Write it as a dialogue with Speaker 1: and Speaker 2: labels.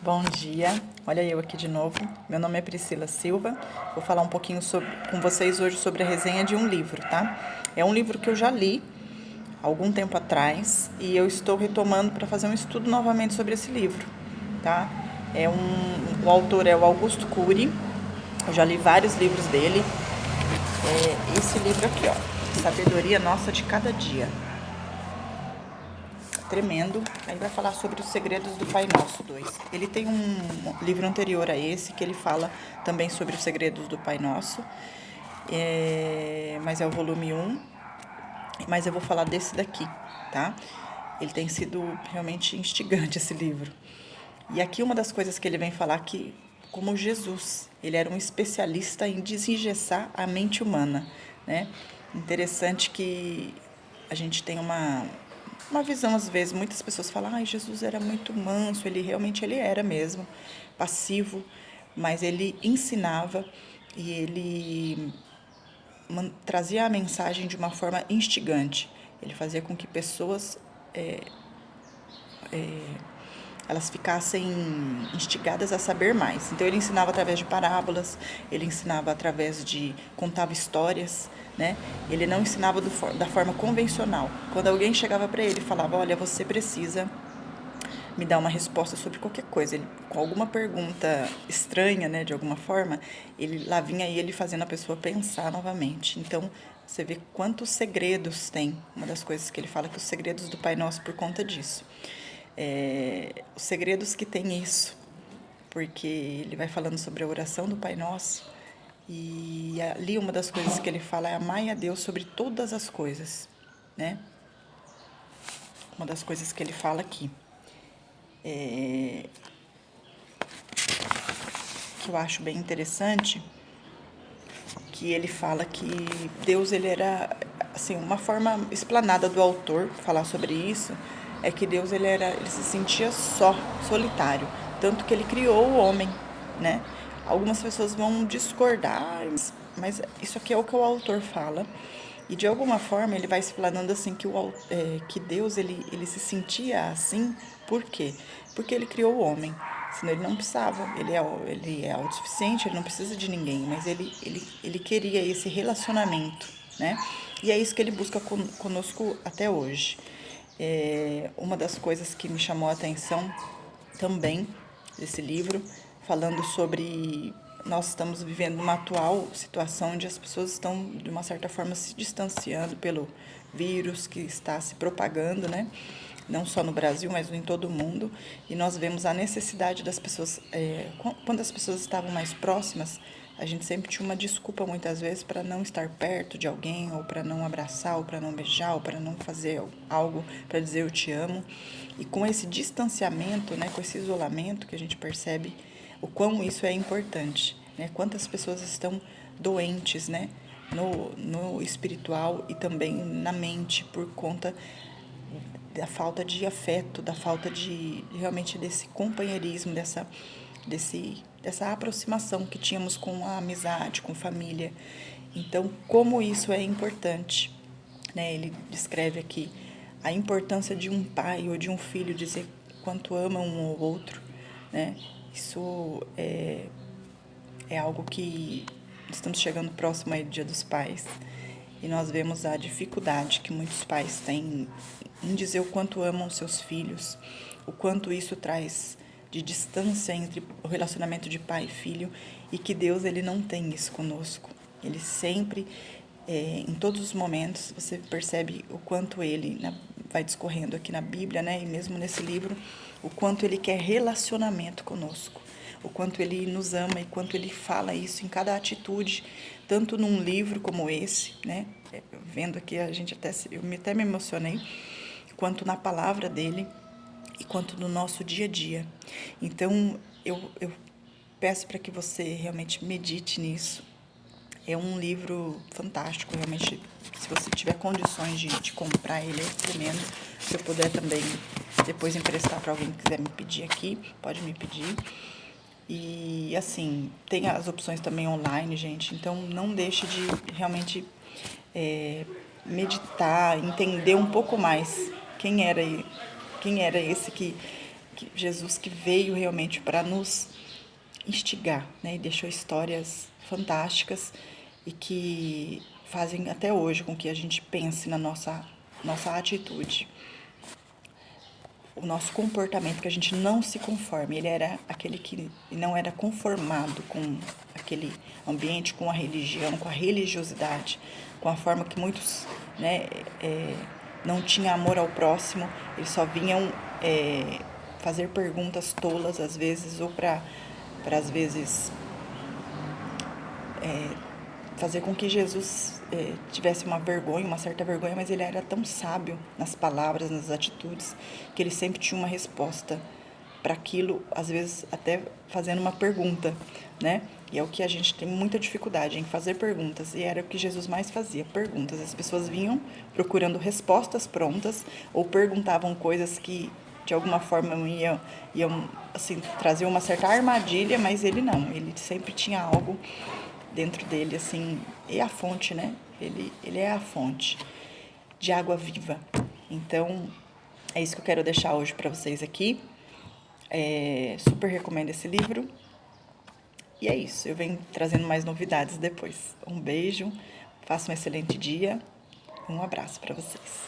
Speaker 1: Bom dia, olha eu aqui de novo. Meu nome é Priscila Silva. Vou falar um pouquinho com vocês hoje sobre a resenha de um livro, tá? É um livro que eu já li há algum tempo atrás e eu estou retomando para fazer um estudo novamente sobre esse livro, tá? O autor é o Augusto Cury. Eu já li vários livros dele. Esse livro aqui, ó, Sabedoria Nossa de Cada Dia. Tremendo. Aí vai falar sobre os segredos do Pai Nosso 2. Ele tem um livro anterior a esse que ele fala também sobre os segredos do Pai Nosso, mas é o volume 1, mas eu vou falar desse daqui, tá? Ele tem sido realmente instigante esse livro. E aqui uma das coisas que ele vem falar que, como Jesus, ele era um especialista em desengessar a mente humana, né? Interessante que a gente tem uma visão, às vezes, muitas pessoas falam, Jesus era muito manso, ele era mesmo, passivo, mas ele ensinava e ele trazia a mensagem de uma forma instigante. Ele fazia com que pessoas elas ficassem instigadas a saber mais. Então ele ensinava através de parábolas, ele ensinava através de contava histórias, né? Ele não ensinava da forma convencional. Quando alguém chegava para ele e falava, olha, você precisa me dar uma resposta sobre qualquer coisa, ele, com alguma pergunta estranha, né, de alguma forma, lá vinha ele fazendo a pessoa pensar novamente. Então, você vê quantos segredos tem. Uma das coisas que ele fala que os segredos do Pai Nosso por conta disso. Os segredos que tem isso, porque ele vai falando sobre a oração do Pai Nosso, e ali uma das coisas que ele fala é amai a Deus sobre todas as coisas, né? Uma das coisas que ele fala aqui. Que eu acho bem interessante, que ele fala que Deus, ele era, assim, uma forma explanada do autor falar sobre isso, é que Deus, ele se sentia solitário, tanto que ele criou o homem, né? Algumas pessoas vão discordar, mas isso aqui é o que o autor fala. E de alguma forma ele vai explanando assim que Deus ele se sentia assim, por quê? Porque ele criou o homem. Senão ele não precisava, ele é autossuficiente, ele não precisa de ninguém, mas ele queria esse relacionamento, né? E é isso que ele busca conosco até hoje. Uma das coisas que me chamou a atenção também desse livro, falando sobre nós estamos vivendo uma atual situação onde as pessoas estão, de uma certa forma, se distanciando pelo vírus que está se propagando, né? Não só no Brasil, mas em todo o mundo. E nós vemos a necessidade das pessoas, quando as pessoas estavam mais próximas, a gente sempre tinha uma desculpa muitas vezes para não estar perto de alguém, ou para não abraçar, ou para não beijar, ou para não fazer algo para dizer eu te amo. E com esse distanciamento, né, com esse isolamento que a gente percebe o quão isso é importante, né? Quantas pessoas estão doentes, né, no espiritual e também na mente por conta da falta de afeto, da falta de realmente desse companheirismo, dessa aproximação que tínhamos com a amizade, com família. Então, como isso é importante, né? Ele descreve aqui a importância de um pai ou de um filho dizer quanto ama um ou outro, né? Isso é algo que estamos chegando próximo aí do Dia dos Pais e nós vemos a dificuldade que muitos pais têm em dizer o quanto amam seus filhos, o quanto isso traz de distância entre o relacionamento de pai e filho, e que Deus, ele não tem isso conosco. Ele sempre, em todos os momentos, você percebe o quanto ele, né, vai discorrendo aqui na Bíblia, né, e mesmo nesse livro, o quanto ele quer relacionamento conosco, o quanto ele nos ama e quanto ele fala isso em cada atitude, tanto num livro como esse, né, vendo aqui eu até me emocionei, quanto na palavra dele e quanto no nosso dia a dia. Então, eu peço para que você realmente medite nisso. É um livro fantástico, realmente. Se você tiver condições de comprar ele, é tremendo. Se eu puder também depois emprestar para alguém que quiser me pedir aqui, pode me pedir. E assim, tem as opções também online, gente. Então não deixe de realmente meditar, entender um pouco mais quem era esse que que Jesus que veio realmente para nos instigar, né? E deixou histórias fantásticas e que fazem até hoje com que a gente pense na nossa atitude, o nosso comportamento, que a gente não se conforme. Ele era aquele que não era conformado com aquele ambiente, com a religião, com a religiosidade, com a forma que muitos, né, não tinham amor ao próximo. Eles só vinham fazer perguntas tolas às vezes, ou para às vezes fazer com que Jesus tivesse uma vergonha, uma certa vergonha, mas ele era tão sábio nas palavras, nas atitudes, que ele sempre tinha uma resposta para aquilo, às vezes até fazendo uma pergunta, né? E é o que a gente tem muita dificuldade em fazer perguntas, e era o que Jesus mais fazia, perguntas. As pessoas vinham procurando respostas prontas ou perguntavam coisas que de alguma forma iam assim, trazer uma certa armadilha, mas ele não, ele sempre tinha algo dentro dele, assim, e a fonte, né? Ele é a fonte de água viva. Então, é isso que eu quero deixar hoje para vocês aqui. Super recomendo esse livro. E é isso, eu venho trazendo mais novidades depois. Um beijo, faça um excelente dia, um abraço para vocês.